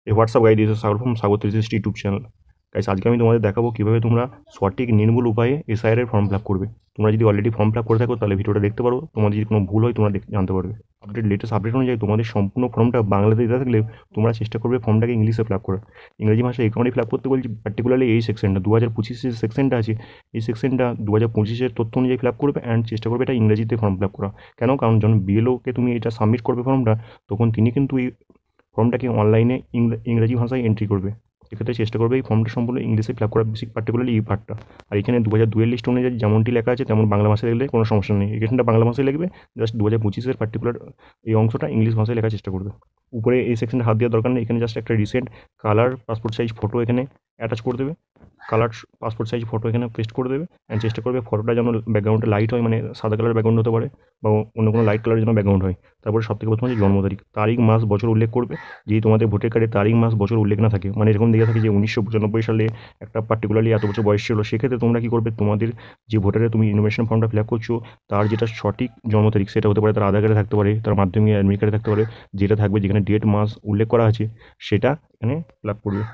এই WhatsApp guide দিয়েছে Sagar from Sagar 360 YouTube channel. Guys আজকে আমি তোমাদের দেখাবো কীভাবে তোমরা সঠিক নির্ভুল উপায়ে এসআইআর এর ফর্ম ফিল আপ করবে। তোমরা যদি অলরেডি ফর্ম ফিল আপ করে থাকো তাহলে ভিডিওটা দেখতে পারো, তোমাদের যদি কোনো ভুল হয় তোমরা জানতে পারবে। লেটেস্ট আপডেট অনুযায়ী তোমাদের সম্পূর্ণ ফর্মটা বাংলাতে দেওয়া থাকলে তোমরা চেষ্টা করবে ফর্মটাকে ইংলিশে ফিল আপ করার। ইংরেজি ভাষায় এই কারণে ফিল আপ করতে বলছি, পার্টিকুলারলি এই সেকশনটা 2025 সেকশনটা আছে, এই সেকশনটা 2025 তথ্য অনুযায়ী ফিল আপ করবে অ্যান্ড চেষ্টা করবে এটা ইংরেজিতে ফর্ম ফিল আপ করা। কেন? কারণ যখন বিএলওকে তুমি এটা সাবমিট করবে ফর্মটা, তখন তিনি কিন্তু এই ফর্মটাকে অনলাইনে ইংরেজি ভাষায় এন্ট্রি করবে। এক্ষেত্রে চেষ্টা করবে এই ফর্মটা সম্পূর্ণ ইংলিশে ফিল আপ করা, বেসিক পার্টিকুলারলি এই পার্টটা। আর এখানে 2002 লিস্ট অনুযায়ী যেমনটি লেখা আছে তেমন বাংলা ভাষায় লিখলে কোনো সমস্যা নেই। এখানটা বাংলা ভাষায় লিখবে, জাস্ট 2025 পার্টিকুলার এই অংশটা ইংলিশ ভাষায় লেখার চেষ্টা করবে। উপরে এই সেকশনে হাত দেওয়ার দরকার নেই, এখানে জাস্ট একটা recent colour passport size photo এখানে অ্যাটাচ করে দেবে। কালার পাসপোর্ট সাইজ ফটো এখানে পেস্ট করে দেবে অ্যান্ড চেষ্টা করবে ফটোটা যেন ব্যাকগ্রাউন্ডটা লাইট হয়, মানে সাদা কালার ব্যাকগ্রাউন্ড হতে পারে বা অন্য কোনো লাইট কালারের যেন ব্যাকগ্রাউন্ড হয়। তারপরে সবথেকে প্রথমে জন্ম তারিখ মাস বছর উল্লেখ করবে। যদি তোমাদের ভোটার কার্ডে তারিখ মাস বছর উল্লেখ না থাকে, মানে এরকম দেওয়া থাকে যে 1995 সালে একটা পার্টিকুলারলি এত বছর বয়স ছিল, সেক্ষেত্রে তোমরা কী করবে, তোমাদের যে ভোটারে তুমি ইনফরমেশন ফর্মটা ফিল আপ করছো তার যেটা সঠিক জন্ম তারিখ সেটা হতে পারে তার আধার কার্ডে থাকতে পারে, তার মাধ্যমিক অ্যাডমিট কার্ডে থাকতে পারে, যেটা থাকবে যেখানে ডেট মাস উল্লেখ করা আছে সেটা এখানে ফিল আপ করবে।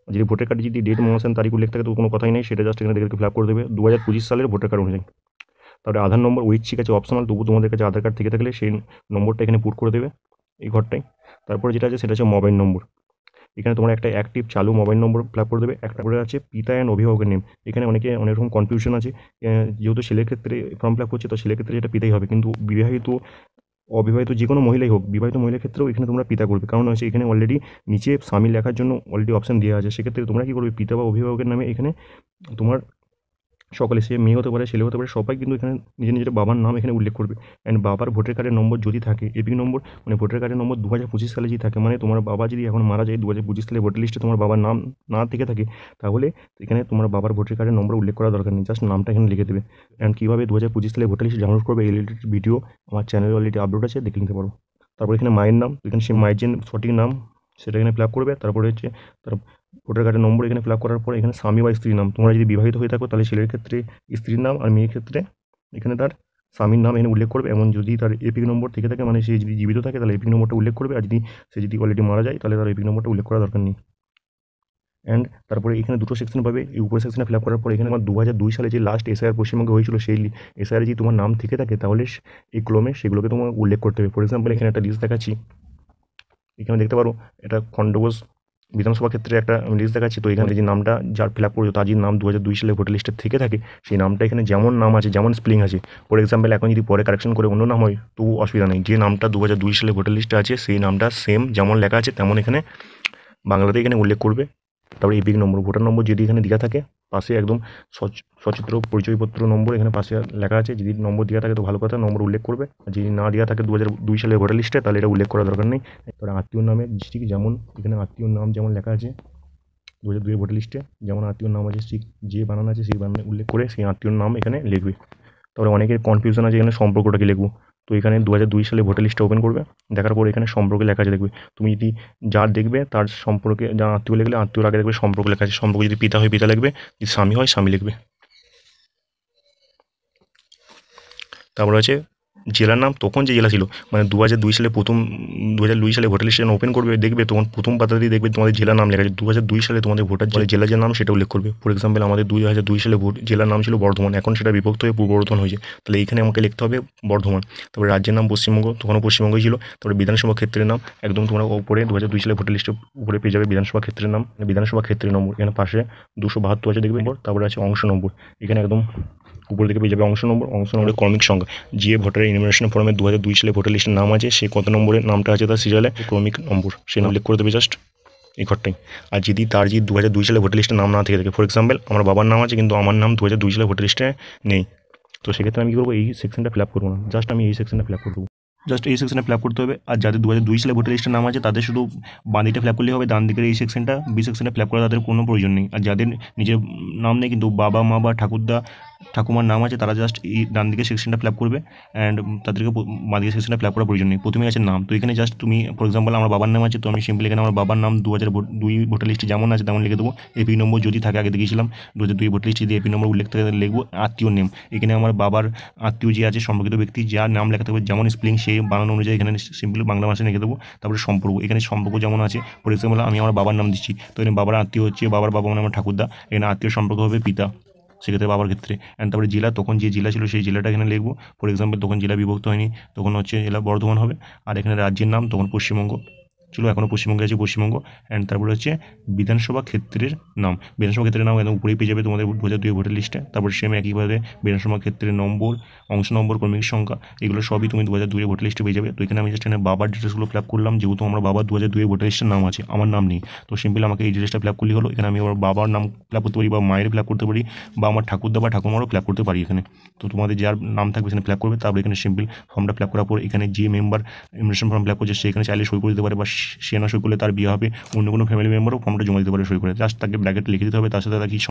যদি ভোটার কার্ডে যদি ডেট মাস তারিখ উল্লেখ থাকে তো কোনো কথাই নেই, সেটা জাস্ট এখানে দেখে ফিল আপ করে দেবে 2025 সালের ভোটার কার্ড অনুযায়ী। তারপরে আধার নম্বর ঐচ্ছিক আছে, অপশনাল, তবু তোমাদের কাছে আধার কার্ড থেকে থাকলে সেই নম্বরটা এখানে পুট করে দেবে এই ঘরটায়। তারপরে যেটা আছে সেটা হচ্ছে মোবাইল নম্বর। এখানে তোমরা একটা অ্যাক্টিভ চালু মোবাইল নম্বর ফিল আপ করে দেবে। একটা করে আছে পিতা অ্যান্ড অভিভাবকের নেম। এখানে অনেক রকম কনফিউশন আছে, যেহেতু ছেলের ক্ষেত্রে ফর্ম ফিল আপ করছে তো ছেলের ক্ষেত্রে যেটা পিতাই হবে, কিন্তু বিবাহিত অবিবাহিত যে কোনো মহিলাই হোক, বিবাহিত মহিলার ক্ষেত্রেও এখানে তোমরা পিতা করবে। কারণ হচ্ছে এখানে অলরেডি নিচে স্বামী লেখার জন্য অলরেডি অপশন দেওয়া আছে, সেক্ষেত্রে তোমরা কী করবে, পিতা বা অভিভাবকের নামে এখানে তোমার সকলে, সে মেয়ে হতে পারে ছেলে হতে পারে, সবাই কিন্তু এখানে নিজের নিজের বাবার নাম এখানে উল্লেখ করবে। অ্যান্ড বাবার ভোটার কার্ডের নম্বর যদি থাকে, এপিক নম্বর মানে ভোটার কার্ডের নম্বর 2025 সালে যদি থাকে, মানে তোমার বাবা যদি এখন মারা যায় 2025 সালে ভোটার লিস্টে তোমার বাবার নাম না থেকে থাকে, তাহলে এখানে তোমার বাবার ভোটার কার্ডের নম্বর উল্লেখ করার দরকার নেই, জাস্ট নামটা এখানে লিখে দেবে। অ্যান্ড কীভাবে 2025 সালে ভোটার লিস্ট ডাউনলোড করবে এই রিলেটেড ভিডিও আমার চ্যানেলে অলরেডি আপলোড আছে, দেখে নিতে পারো। তারপর এখানে মায়ের নাম, এখানে সেই মায়ের যে সঠিক নাম সেটা এখানে ফিল আপ করবে। তারপরে হচ্ছে তার ভোটার কার্ডের নম্বর এখানে ফিল আপ করার পর এখানে স্বামী বা স্ত্রীর নাম, তোমরা যদি বিবাহিত হয়ে থাকো তাহলে ছেলের ক্ষেত্রে স্ত্রীর নাম আর মেয়ের ক্ষেত্রে এখানে তার স্বামীর নাম এখানে উল্লেখ করবে। এমন যদি তার এপিক নম্বর থেকে থাকে, মানে সে যদি জীবিত থাকে তাহলে এপিক নম্বরটা উল্লেখ করবে, আর যদি অলরেডি মারা যায় তাহলে তার এপিক নম্বরটা উল্লেখ করার দরকার নেই। অ্যান্ড তারপরে এখানে দুটো সেকশন পাবে, এই উপর সেকশনে ফিল আপ করার পর এখানে আমার 2002 সালে যে লাস্ট এসআইআর পশ্চিমবঙ্গে হয়েছিল সেই এসআইআর যদি তোমার নাম থেকে থাকে তাহলে এই ক্রমে সেগুলোকে তোমার উল্লেখ করতে হবে। ফর এক্সাম্পল এখানে একটা লিস্ট দেখাচ্ছি, এখানে দেখতে পারো এটা খণ্ডঘোষ বিধানসভা ক্ষেত্রে একটা লিস্ট দেখাচ্ছি। তো এখানে যে নামটা যার ফিল আপ করেছো তার যে নাম 2002 সালে ভোটার লিস্টে থেকে থাকে, সেই নামটা এখানে যেমন নাম আছে যেমন স্পেলিং আছে, ফর এক্সাম্পল এখন যদি পরে কারেকশন করে অন্য নাম হয় তো অসুবিধা নেই, যে নামটা 2002 সালে ভোটার লিস্টে আছে সেই নামটা সেম যেমন লেখা আছে তেমন এখানে বাংলাতে এখানে উল্লেখ করবে। তারপরে এপিক নম্বর, ভোটার নম্বর যদি এখানে দেওয়া থাকে পাশে একদম সচিত্র পরিচয়পত্র নম্বর এখানে পাশে লেখা আছে, যদি নম্বর দেওয়া থাকে তো ভালো কথা, নম্বর উল্লেখ করবে। আর যদি না দেওয়া থাকে 2002 সালের ভোটার লিস্টে তাহলে এটা উল্লেখ করার দরকার নেই। তারপরে আত্মীয় নামের ঠিক যেমন এখানে আত্মীয় নাম যেমন লেখা আছে 2002 ভোটার লিস্টে, যেমন আত্মীয় নাম আছে ঠিক যে বানান আছে সেই বানানে উল্লেখ করে সেই আত্মীয়র নাম এখানে লিখবে। তারপরে অনেকের কনফিউশন আছে এখানে সম্পর্কটাকে লিখবো, তো এখানে 2002 সালে ভোটার লিস্টটা ওপেন করবে, দেখার পর এখানে সম্পর্কে লেখা আছে দেখবে। তুমি যদি যার দেখবে তার সম্পর্কে, যা আত্মীয় লিখলে আত্মীয়র আগে দেখবে সম্পর্ক লেখা আছে, সম্পর্ক যদি পিতা হয় পিতা লিখবে, যদি স্বামী হয় স্বামী লিখবে। তারপরে আছে জেলার নাম, তখন যে জেলা ছিল, মানে 2002 সালে 2002 সালে ভোটার লিস্ট যখন ওপেন করবে দেখবে তখন প্রথম পাতাতেই দেখবে তোমাদের জেলার নাম লেখা আছে। 2002 সালে তোমাদের ভোটার জেলার যে নাম সেটা উল্লেখ করবে। ফর এক্সাম্পল আমাদের 2002 সালে জেলার নাম ছিল বর্ধমান, এখন সেটা বিভক্ত হয়ে পূর্ব বর্ধমান হয়েছে, তাহলে এইখানে আমাকে লিখতে হবে বর্ধমান। তারপরে রাজ্যের নাম পশ্চিমবঙ্গ, তখনও পশ্চিমবঙ্গই ছিল। তারপরে বিধানসভা ক্ষেত্রের নাম একদম তোমরা উপরে 2002 সালে ভোটার লিস্টের উপরে পেয়ে যাবে বিধানসভা ক্ষেত্রের নাম, বিধানসভা ক্ষেত্রের নম্বর এখানে পাশে 272 আছে দেখবে। তারপরে আছে অংশ নম্বর, এখানে একদম উপর দিকে পেয়ে যাবে অংশ নম্বরের ক্রমিক সংখ্যা, যে ভোটারের ইনফরমেশন ফর্মে 2002 সালে ভোটার লিস্টের নাম আছে সে কত নম্বরের নামটা আছে তার সিরিয়ালে ক্রমিক নম্বর সে নাম উল্লেখ করে দেবে জাস্ট এই ঘরটাই। আর যদি তার 2002 সালে ভোটার লিস্টের নাম না থেকে থাকে, ফর এক্সাম্পল আমার বাবার নাম আছে কিন্তু আমার নাম 2002 সালে ভোটার লিস্টে নেই, তো সেক্ষেত্রে আমি কী করবো, এই সেকশনটা ফিল আপ করবো না, জাস্ট আমি এই সেকশনটা ফিল আপ করবো, জাস্ট এই সেকশনে ফিল আপ করতে হবে। আর যাদের 2002 সালে ভোটার লিস্টের নাম আছে তাদের শুধু বাঁ দিকটা ফিল আপ করলেই হবে, ডান দিকের এই সেকশনটা বি সেকশনে ফিল আপ করা তাদের কোনো প্রয়োজন নেই। আর যাদের নিজের নাম নেই কিন্তু বাবা মা বা ঠাকুরদা ঠাকুমার নাম আছে তারা জাস্ট এই ডান দিকে সেকশনটা ফিল আপ করবে, অ্যান্ড তাদেরকে বাঁ দিকে সেকশনটা ফিল আপ করার প্রয়োজন নেই। প্রথমে আছে নাম, তো এখানে জাস্ট তুমি ফর এক্সাম্পল আমার বাবার নাম আছে, তো আমি সিম্পলি এখানে আমার বাবার নাম 2002 ভোটার লিস্টে যেমন আছে তেমন লিখে দেবো। এপি নম্বর যদি থাকে, আগে দেখেছিলাম 2002 ভোটার লিস্টে যদি এপি নম্বর উল্লেখ থাকে তাহলে লিখবো। আত্মীয় নেম, এখানে আমার বাবার আত্মীয় যে আছে সম্পর্কিত ব্যক্তি যার নাম লেখা থাকবে যেমন স্পেলিং সেই বানানো অনুযায়ী এখানে সিম্পলি বাংলা ভাষায় লিখে দেবো। তারপরে সম্পর্ক, এখানে সম্পর্ক যেমন আছে, ফর এক্সাম্পল আমি আমার বাবার নাম দিচ্ছি, তো এখানে বাবার আত্মীয় হচ্ছে বাবার বাবা মানে আমার ঠাকুরদা, এখানে আত্মীয় সম্পর্ক হবে পিতা, সেক্ষেত্রে বাবার ক্ষেত্রে। অ্যান্ড তারপরে জেলা, তখন যে জেলা ছিল সেই জেলাটা এখানে লিখবো। ফর এক্সাম্পল তখন জেলা বিভক্ত হয়নি, তখন হচ্ছে জেলা বর্ধমান হবে। আর এখানে রাজ্যের নাম তখন পশ্চিমবঙ্গ, চলো এখনও পশ্চিমবঙ্গে আছে পশ্চিমবঙ্গ। অ্যান্ড তারপরে হচ্ছে বিধানসভা ক্ষেত্রের নাম, বিধানসভা ক্ষেত্রের নাম একদম উপরেই পেয়ে যাবে তোমাদের 2002 ভোটার লিস্টে। তারপর সেম একইভাবে বিধানসভা ক্ষেত্রের নম্বর, অংশ নম্বর, ক্রমিক সংখ্যা, এগুলো সবই তুমি 2002 ভোটার লিস্টে পেয়ে যাবে। তো এখানে আমি জাস্ট এখানে বাবার ডিটেলসগুলো ফিল আপ করলাম, যেহেতু আমার বাবার 2002 ভোটার লিস্টের নাম আছে, আমার নাম নেই, তো সিম্পল আমাকে এই ডিটেলসটা ফিল আপ করলেই হলো। এখানে আমি আমার বাবার নাম ফিল আপ করতে পারি, বা মায়ের ফিল আপ করতে পারি, বা আমার ঠাকুরদা বা ঠাকুমারও ফিল আপ করতে পারি এখানে। তো তোমাদের যার নাম থাকবে সেখানে ফিল আপ করবে। তারপরে এখানে সিম্পল ফর্মটা ফিল আপ করার পর এখানে যে member invitation form fill up করছে সেখানে চাইলে সই করে দিতে পারে, বা সে না সই করলে তার বিয়ে হবে, অন্য কোনো ফ্যামিলি মেম্বারও ফর্মটা জমা দিতে পারে সই করে, জাস্ট তাকে ব্র্যাকেটে লিখে দিতে হবে, তার সাথে তার কি